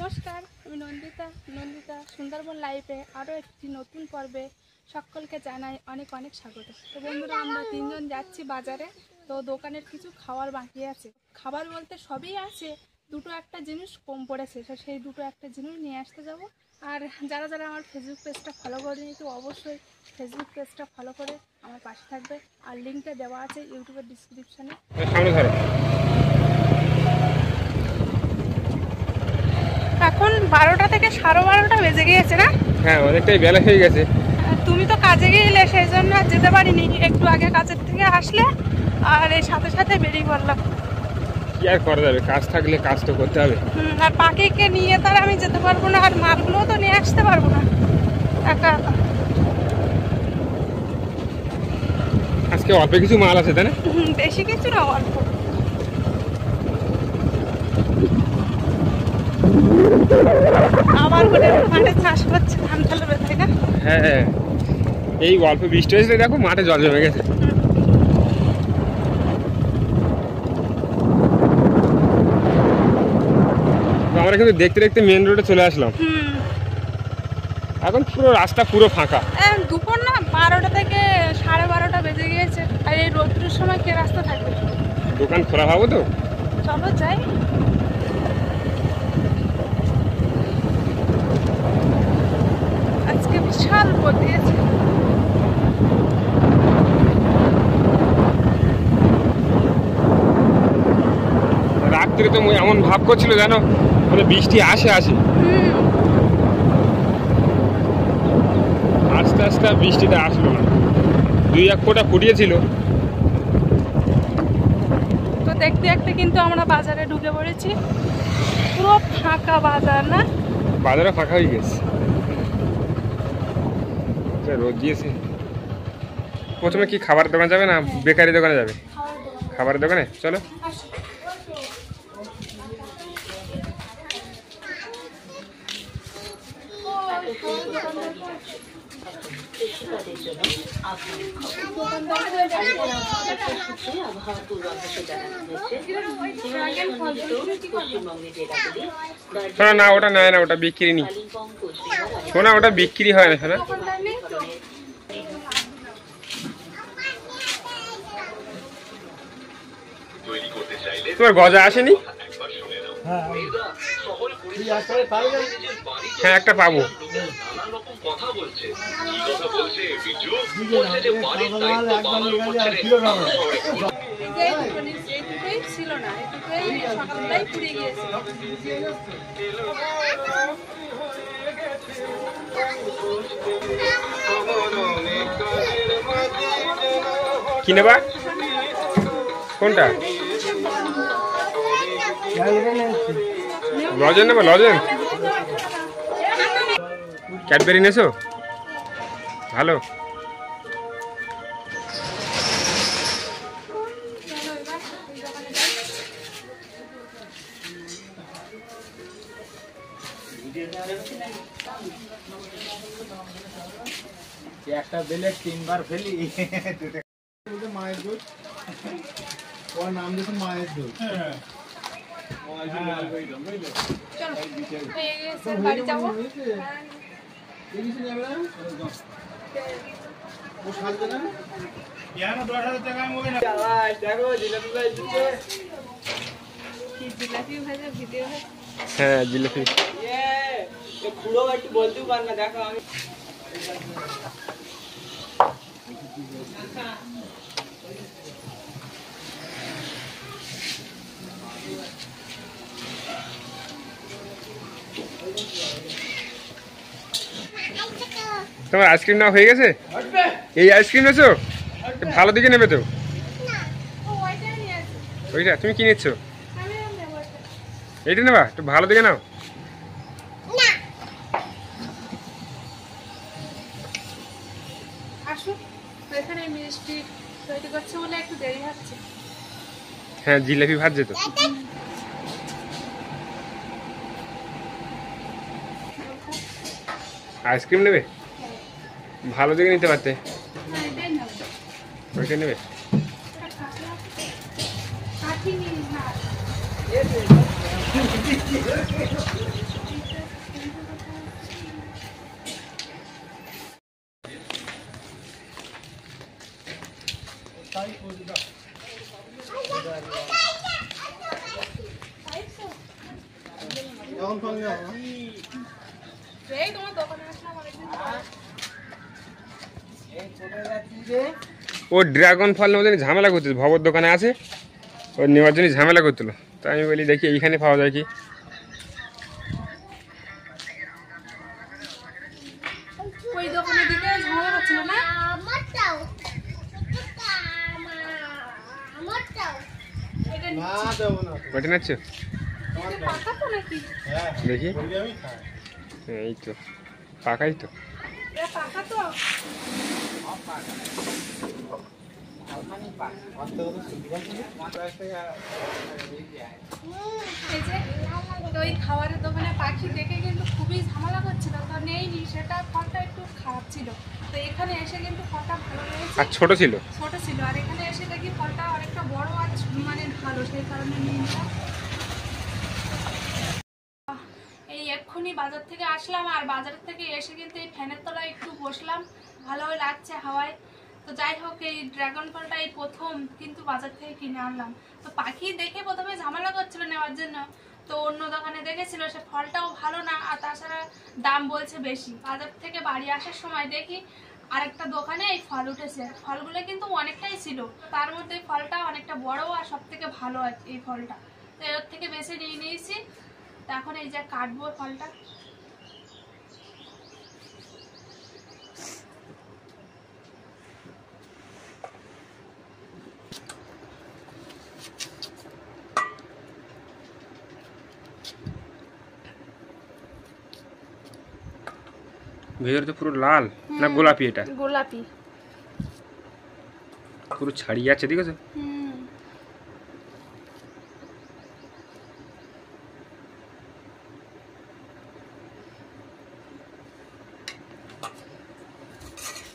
নমস্কার, আমি নন্দিতা সুন্দরবন লাইফে আরও একটি নতুন পর্বে সকলকে জানাই অনেক অনেক স্বাগত। তো বন্ধুরা, আমরা তিনজন যাচ্ছি বাজারে। তো দোকানের কিছু খাবার বাকি আছে। খাবার বলতে সবই আছে, দুটো একটা জিনিস কম পড়েছে, তো সেই দুটো একটা জিনিস নিয়ে আসতে যাব। আর যারা যারা আমার ফেসবুক পেজটা ফলো করেনি, তো অবশ্যই ফেসবুক পেজটা ফলো করে আমার পাশে থাকবে। আর লিঙ্কটা দেওয়া আছে ইউটিউবের ডিসক্রিপশানে। এখন 12টা থেকে 12:30 বেজে গিয়েছে না? হ্যাঁ, অনেকটাই বেলা হয়ে গেছে। তুমি তো কাজে গিয়েছিলে, সেই জন্য যেতে পারিনি। একটু আগে কাজের থেকে আসলে আর এই সাথে সাথে বেরিয়ে পড়লাম। কি আর করা যাবে, কাজ থাকলে কাজ তো করতে হবে। আর পাখিকে নিয়ে তার আমি যেতে পারবো না, আর মালগুলোও তো নিয়ে আসতে পারবো না একা একা। আজকে অল্প কিছু মাল আছে, তাই না? বেশি কিছু না, অল্প। আবার করে মাঠে চাষ করছে, ধান ফেলবে, তাই না? হ্যাঁ, এই অল্প বৃষ্টি হয়েছে, দেখো মাঠে জল জমে গেছে। আমরা কিন্তু দেখতে দেখতে মেন রোডে চলে আসলাম। এখন পুরো রাস্তা পুরো ফাঁকা। দুপুর না, 12টা থেকে 12:30 বেজে গিয়েছে। আর এই রোদ্রের সময় কে রাস্তা থাকবে? দোকান খোলা পাবো তো? চলো যাই। আজকে বিশাল রোদ দিয়েছে। রাত্রে তো এমন ভাব করছিল, জানো, মানে বৃষ্টি আসে। আস্তে আস্তে বৃষ্টিটা আসলো না, 2-1 ফোঁটা ফুটিয়েছিল। তো দেখতে দেখতে কিন্তু আমরা বাজারে ঢুকে পড়েছি। পুরো ফাঁকা বাজার, না? বাজারে ফাঁকা হয়ে গেছে, রোদ দিয়েছে। প্রথমে কি খাবারের দোকান যাবে না বেকারি দোকানে যাবে? খাবারের দোকানে চলো। শোনা না, ওটা নেয় না, ওটা বিক্রি নি। শোনা, ওটা বিক্রি হয় না। শোনা, তোমার গজা আসেনি? হ্যাঁ, একটা পাবো। ছিল না, সকালটাই পুড়ে গিয়েছে। কি নেবা? কোনটা? লজেন নেবা? লজেন, ক্যাডবেরি নেছো? ভালো। একটা বেলে 3বার ফেলি। মায়ের দুধ, ওর নাম দেখুন মায়ের দুধ। বাড়ি যাবো। হ্যাঁ, জিলাপি। বলতেও পার না, দেখো আমি তোমার আইসক্রিম নেওয়া হয়ে গেছে? এই আইসক্রিম নেছো? ভালো দিকে নেবে তো? ওইটা তুমি কি নিচ্ছ? এইটা নেবা? একটু ভালো দিকে নাও। এখানে মিষ্টি তৈরি করছে বলে একটু দেরি হচ্ছে। হ্যাঁ, জিলাপি ভাজছে তো। আইসক্রিম নেবে? ভালো দিকে নিতে পারতে। ওইটা নেবে? এখন ফল নিয়ে আসো। এই তোমার দোকানে আসলাম অনেকদিন পর। ও ড্রাগন ফল নেওয়ার জন্য ঝামেলা করছিল, ভবর দোকানে আছে, ও নেওয়ার জন্য ঝামেলা করছিল। তাই আমি বলি দেখি এইখানে পাওয়া যায় কি। ওই দোকানের দিকে ঝামেলা করছিল না? এটা না দেবো না। ওটা নাচ্ছ নিচে পাকা তো নাকি? হ্যাঁ, দেখি। বলবি আমি খাই। হ্যাঁ, এই তো পাকাই তো। এটা পাকা তো? এই যে তো ওই খাবারের দোকানে পাখি দেখে কিন্তু খুবই ঝামেলা করছিল, তো নেইনি, সেটা ফলটা একটু খারাপ ছিল। তো এখানে এসে কিন্তু ফলটা ভালো লেগেছে, আর ছোট ছিল। ছোট ছিল, আর এখানে এসে দেখি ফলটা অনেকটা বড় আর মানে ভালো, সেই কারণে নিয়ে নিলাম। এই এক্ষুনি বাজার থেকে আসলাম, আর বাজার থেকে এসে কিন্তু এই ফ্যানের তলায় একটু বসলাম, ভালোই লাগছে হাওয়ায়। তো যাই হোক, এই ড্রাগন ফলটা এই প্রথম কিন্তু বাজার থেকে কিনে আনলাম। তো পাখি দেখে প্রথমে ঝামেলা করছিল নেওয়ার জন্য, তো অন্য দোকানে দেখেছিল সে ফলটাও ভালো না, আর তাছাড়া দাম বলছে বেশি। বাজার থেকে বাড়ি আসার সময় দেখি আরেকটা দোকানে এই ফল উঠেছে, ফলগুলো কিন্তু অনেকটাই ছিল, তার মধ্যে এই ফলটা অনেকটা বড় আর সব থেকে ভালো এই ফলটা। তো এর থেকে বেশি নিয়ে নিয়েছি। তো এখন এই যে কাটবো ফলটা। ভেতরে তো পুরো লাল না গোলাপি, এটা গোলাপি। পুরো ছাড়িয়ে আছে, দেখেছো?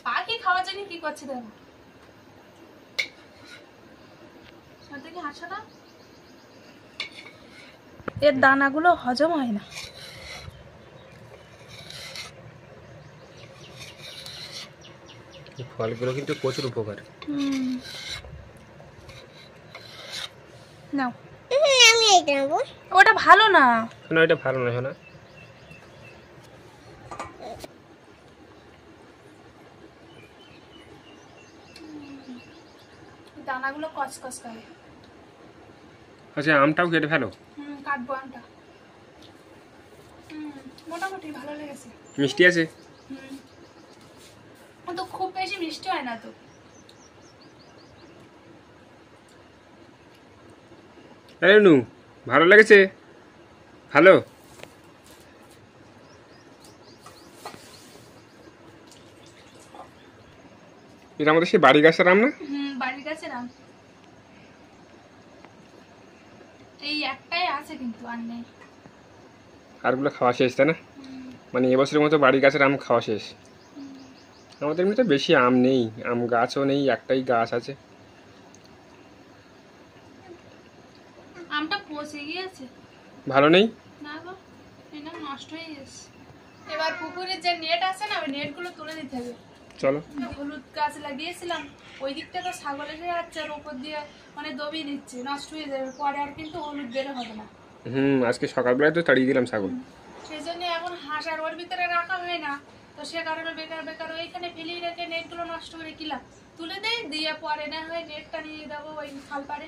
পাখি খাওয়ার জন্য কি করছে দেখো, সাথে কি হাসাটা, এর দানাগুলো হজম হয় না। এই ফলগুলো কিন্তু প্রচুর উপকার। নাও, ওটা ভালো না। না, এটা ভালো না, শোনা। দানাগুলো কচকচ করে। আচ্ছা, আমটাও কেটে ফেলো। কাটবো আমটা। মোটামুটি ভালো লেগেছে। মিষ্টি আছে? তো খুব বেশি মিষ্টি হয় না তো। আরে নু, ভালো লেগেছে? ভালো। এটা আমাদের সেই বাড়ি গাছের আম না? বাড়ির কাছে আম এই একটাই আছে, কিন্তু আর নেই। আরগুলো খাওয়া শেষ, তাই না? মানে এবছরের মতো বাড়ি গাছের আম খাওয়া শেষ। আমাদের এমনিতে বেশি আম নেই, আম গাছও নেই, একটাই গাছ আছে। আমটা পচে গিয়েছে। ভালো নেই? না গো, এটা নষ্ট হয়ে গেছে। এবার পুকুরের যে নেট আছে না, ওই নেটগুলো তুলে দিতে হবে। চলো। হলুদ গাছ লাগিয়েছিলাম, ওই দিকটা তো ছাগল এসে যাচ্ছে, আর ওপর দিয়ে মানে দবিয়ে দিচ্ছে, নষ্ট হয়ে যাবে, পরে আর কিন্তু হলুদ বেরো হবে না। আজকে সকালবেলায় তো তাড়িয়ে দিলাম ছাগল। সেই জন্য এখন হাঁস আর ওর ভিতরে রাখা হয় না, তো সে কারণে বেকার বেকার ওইখানে ফেলিয়ে রেখে নেটগুলো নষ্ট করে কিলাম, তুলে দেই, দিয়ে পরে না হয় নেটটা নিয়ে যাবো ওই খাল পাড়ে।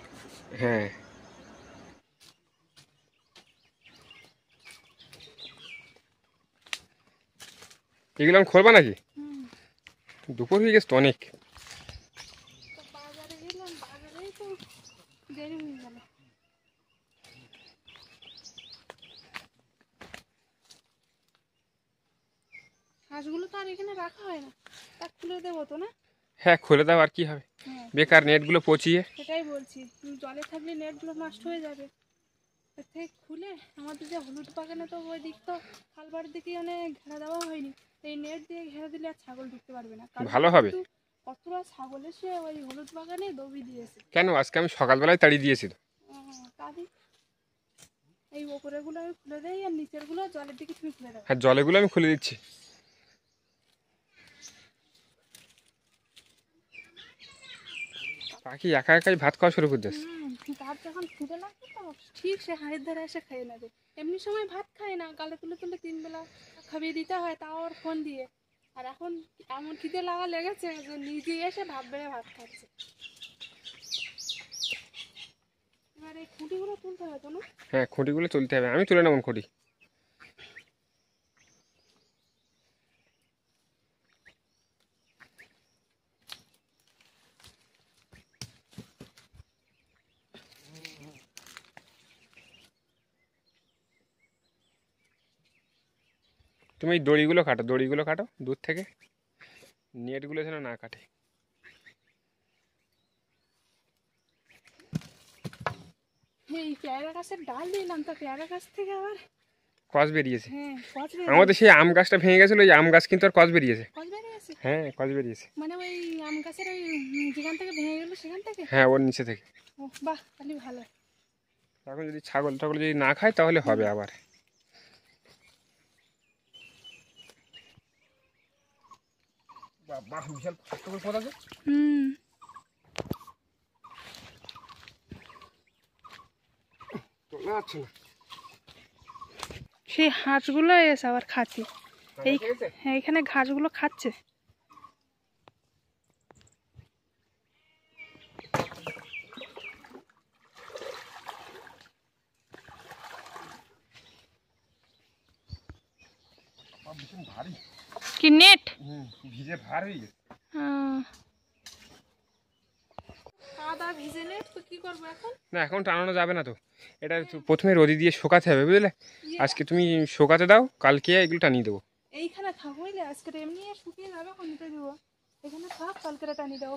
হ্যাঁ, এগুলো আমি খুলবা নাকি? দুপুর হয়ে গেছে তো অনেক। তো বাজারে গেলাম, বাজারেই তো দেরি হয়ে গেল। হাঁসগুলো তো আর এখানে রাখা হয় না, তা খুলে দেবো তো না? হ্যাঁ, খুলে দাও, আর কি হবে, বেকার নেটগুলো পচিয়ে। সেটাই বলছি, জলে থাকলে নেটগুলো নষ্ট হয়ে যাবে। এর থেকে খুলে আমাদের যে হলুদ বাগানে তো ওই দিক তো খালবাড়ির দিকে মানে ঘেরা দেওয়া হয়নি, এই নেট দিয়ে ঘেরা দিলে আর ছাগল ঢুকতে পারবে না। ভালো হবে। কতটা ছাগল এসে ওই হলুদ বাগানে দবি দিয়েছে। কেন, আজকে আমি সকালবেলায় তাড়িয়ে দিয়েছি তো। তাহলে এই ওপরেগুলো আমি খুলে দেই, আর নিচেরগুলো জলের দিকে তুমি খুলে দেবো। হ্যাঁ, জলেগুলো আমি খুলে দিচ্ছি। পাখি একা একাই ভাত খাওয়া শুরু করে দিচ্ছে। তার যখন খিদে লাগবে তো ঠিক সে হাড়ির ধারে এসে খেয়ে নেবে। এমনি সময় ভাত খায় না, গালে তুলে তুলে 3 বেলা খাইয়ে দিতে হয়, তাও ওর ফোন দিয়ে। আর এখন এমন খিদে লাগা লেগেছে যে নিজে এসে ভাত বেড়ে ভাত খাচ্ছে। এবার এই খুঁটিগুলো তুলতে হবে তো না? হ্যাঁ, খুঁটিগুলো তুলতে হবে, আমি তুলে নেব খুঁটি। তুমি এই দড়িগুলো কাটো, দড়িগুলো কাটো দূর থেকে, নেটগুলো যেন না কাটে। এই পেয়ারা গাছের ডাল দিলাম, তো পেয়ারা গাছ থেকে আবার কস বেরিয়েছে। হ্যাঁ কচ আমাদের সেই আম গাছটা ভেঙে গেছিলো, ওই আম গাছ কিন্তু আর কস বেরিয়েছে। কচ বেরিয়েছে। হ্যাঁ, কস বেরিয়েছে। মানে ওই আম গাছের ওই যেখান থেকে ভেঙে গেলো সেখান থেকে। হ্যাঁ, ওর নিচে থেকে। ও বাহ, তাহলে ভালো। এখন যদি ছাগল টাগল যদি না খায় তাহলে হবে আবার। বাহ, বিশাল কষ্ট করে পড়া আছে। তোলা যাচ্ছে না। সেই হাঁসগুলো এসে আবার খাচ্ছে। এই হ্যাঁ, এখানে ঘাসগুলো খাচ্ছে। ভীষণ ভারী। কি নেট? ভিজে ভার হয়ে গেছে। আদা ভিজে নেট তো কি করবো এখন? না, এখন টানানো যাবে না তো, এটা তো প্রথমে রোদি দিয়ে শোকাতে হবে, বুঝলে? আজকে তুমি শোকাতে দাও, কালকে এগুলো টানিয়ে দেবো। এইখানে থাক বুঝলে, আজকে এমনি শুকিয়ে যাবে, এখন নিতে দেবো। এখানে থাক, কালকে টানিয়ে দেবো।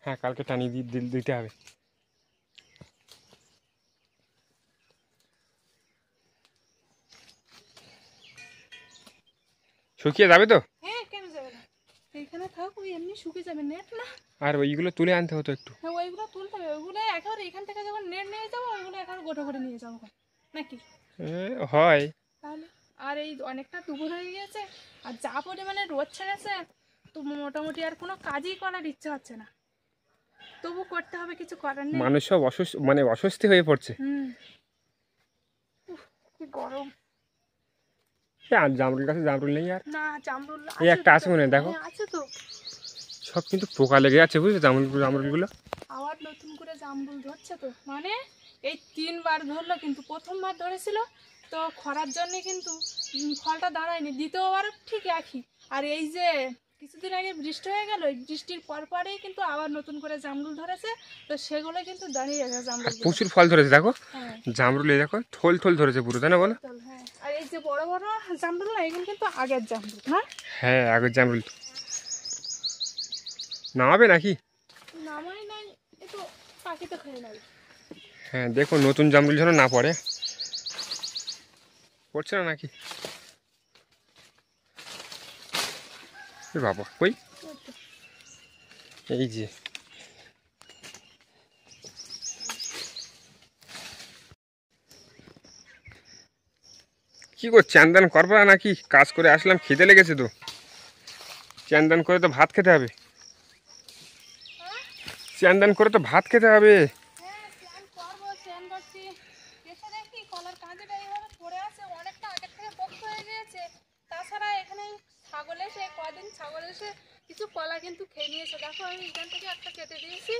হ্যাঁ, কালকে টানিয়ে দিতে হবে। শুকিয়ে যাবে তো? হ্যাঁ, কেন যাবে না? এইখানে থাক, ওই এমনি শুকিয়ে যাবে, নেট না। আর ওইগুলো তুলে আনতে হতো একটু। হ্যাঁ, ওইগুলো তুলতে হবে, ওইগুলো একেবারে এখান থেকে যখন নেট নিয়ে যাবো, ওইগুলো একেবারে গোটা করে নিয়ে যাবো নাকি? হয়। তাহলে আর এই অনেকটা দুপুর হয়ে গিয়েছে, আর যা পরিমাণে রোদ ছেড়েছে, তো মোটামুটি আর কোনো কাজই করার ইচ্ছা হচ্ছে না। তবু করতে হবে, কিছু করার নেই। মানুষ সব মানে অস্বস্তি হয়ে পড়ছে। কি গরম। আর জামরুল গাছে জামরুল নেই আর। না, জামরুল এই একটা আছে মনে হয়, দেখো। হ্যাঁ, আছে তো। সব কিন্তু পোকা লেগে যাচ্ছে, বুঝলে? জামরুলগুলো আবার নতুন করে জামরুল ধরছে তো, মানে এই 3বার ধরলো, কিন্তু প্রথমবার ধরেছিল তো খরার জন্য কিন্তু ফলটা দাঁড়ায়নি, দ্বিতীয়বার ঠিক একই। আর এই যে কিছুদিন আগে বৃষ্টি হয়ে গেল, এই বৃষ্টির পরেই কিন্তু আবার নতুন করে জামরুল ধরেছে, তো সেগুলো কিন্তু দাঁড়িয়ে গেছে জামরুল। প্রচুর ফল ধরেছে, দেখো। হ্যাঁ, জামরুল এই দেখো, থল থল ধরেছে পুরো, তাই না বলো? হ্যাঁ। আর এই যে বড় বড় জামরুল না, এগুলো কিন্তু আগের জামরুল না। হ্যাঁ, আগের জামরুল। নামাবে নাকি? নামাই নাই, এ তো পাখিতে খেয়ে নেবে। হ্যাঁ, দেখো নতুন জামরুল যেন না পড়ে। পড়ছে না নাকি? বাবা, কই? এই যে কি গো, চান্দান করবা নাকি? কাজ করে আসলাম, খিদে লেগেছে তো। চান্দান করে তো ভাত খেতে হবে। চান্দান করে তো ভাত খেতে হবে। হ্যাঁ, স্নান করবো, স্নান করছি। এসে দেখি কলার কাঁদিটা এইভাবে পড়ে আছে, অনেকটা আগের থেকে পোক্ত হয়ে গিয়েছে। তাছাড়া এখানে ছাগল এসে কদিন ছাগল এসে কিছু কলা কিন্তু খেয়ে নিয়েছে। দেখো, আমি এখান থেকে একটা কেটে দিয়েছি,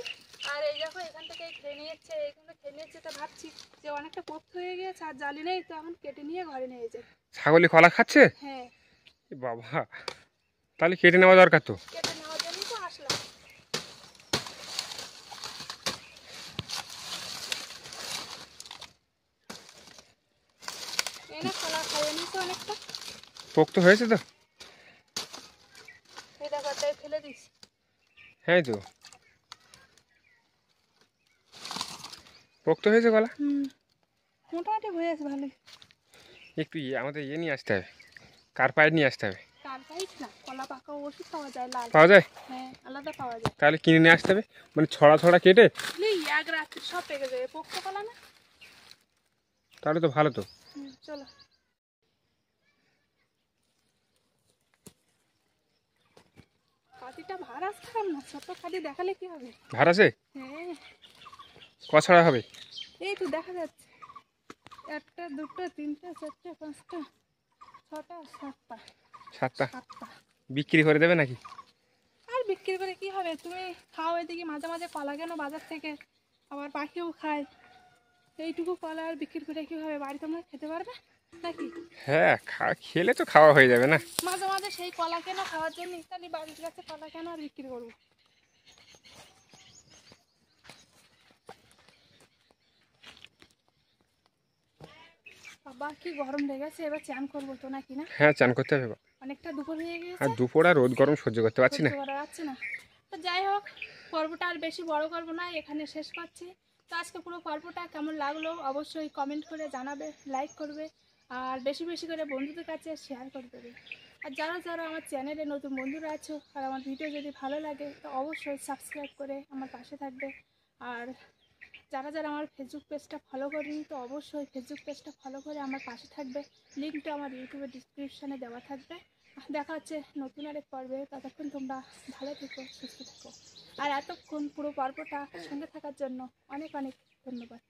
আর এই দেখো এখান থেকে খেয়ে নিয়েছে, এখানে খেয়ে নিয়েছে। তো ভাবছি যে অনেকটা পোক্ত হয়ে গিয়েছে, আর জালি নেই, তো এখন কেটে নিয়ে ঘরে নিয়ে যাই। ছাগলে কলা খাচ্ছে? হ্যাঁ, এ বাবা, তাহলে কেটে নেওয়া দরকার তো। কেটে নেওয়ার জন্যই তো আসলাম। এনে কলা খাইয়ে নিয়েছে অনেকটা। পোক্ত হয়েছে তো? এই দেখো, তাই ফেলে দিচ্ছি। হ্যাঁ তো, পোক্ত হয়েছে কলা। মোটামুটি হয়ে আছে ভালোই। একটু আমাদের নিয়ে আসতে হবে, কার্পাইড নিয়ে আসতে হবে। কার্পাইড না, কলা পাকা ওষুধ পাওয়া যায়, লাল। পাওয়া যায়? হ্যাঁ, আলাদা পাওয়া যায়। তাহলে কিনে নিয়ে আসতে হবে, মানে ছড়া ছড়া কেটে। এক রাত্রি সব পেকে যাবে, পোক্ত কলা না। তাহলে তো ভালো তো। চলো। খাতিটা ভার আসতাম না, ছোট খাতি দেখালে কি হবে? ভার আছে? হ্যাঁ, ক ছড়া হবে? এই তো দেখা যাচ্ছে, একটা দুটো তিনটে চারটে পাঁচটা ছটা সাতটা। 7টা। সাতটা। বিক্রি করে দেবে নাকি? আর বিক্রি করে কি হবে? তুমি খাও, এদিকে মাঝে মাঝে কলা কেন বাজার থেকে, আবার পাখিও খায়। এইটুকু কলা আর বিক্রি করে কি হবে? বাড়িতে আমরা খেতে পারবে নাকি? হ্যাঁ, খেলে তো খাওয়া হয়ে যাবে না? মাঝে মাঝে সেই কলা কেন খাওয়ার জন্য ইত্যাদি বাড়ির কাছে কলা কেন আর বিক্রি করবো? বাবা কি গরম লেগেছে, এবার চান করবো তো নাকি না? হ্যাঁ, চান করতে হবে বাবা। অনেকটা দুপুর হয়ে আর গিয়েছে, দুপুর আর রোদ গরম সহ্য করতে পারছি না। সহ্য করা যাচ্ছে না। তো যাই হোক, পর্বটা আর বেশি বড় করবো না, এখানে শেষ করছি। তো আজকে পুরো পর্বটা কেমন লাগলো অবশ্যই কমেন্ট করে জানাবে, লাইক করবে, আর বেশি বেশি করে বন্ধুদের কাছে শেয়ার করে দেবে। আর যারা যারা আমার চ্যানেলে নতুন বন্ধুরা আছো আর আমার ভিডিও যদি ভালো লাগে তো অবশ্যই সাবস্ক্রাইব করে আমার পাশে থাকবে। আর যারা যারা আমার ফেসবুক পেজটা ফলো করেনি তো অবশ্যই ফেসবুক পেজটা ফলো করে আমার পাশে থাকবে। লিঙ্কটা আমার ইউটিউবের ডিসক্রিপশানে দেওয়া থাকবে। দেখা হচ্ছে নতুন আরেক পর্বে, ততক্ষণ তোমরা ভালো থেকো, সুস্থ থেকো। আর এতক্ষণ পুরো পর্বটা সঙ্গে থাকার জন্য অনেক অনেক ধন্যবাদ।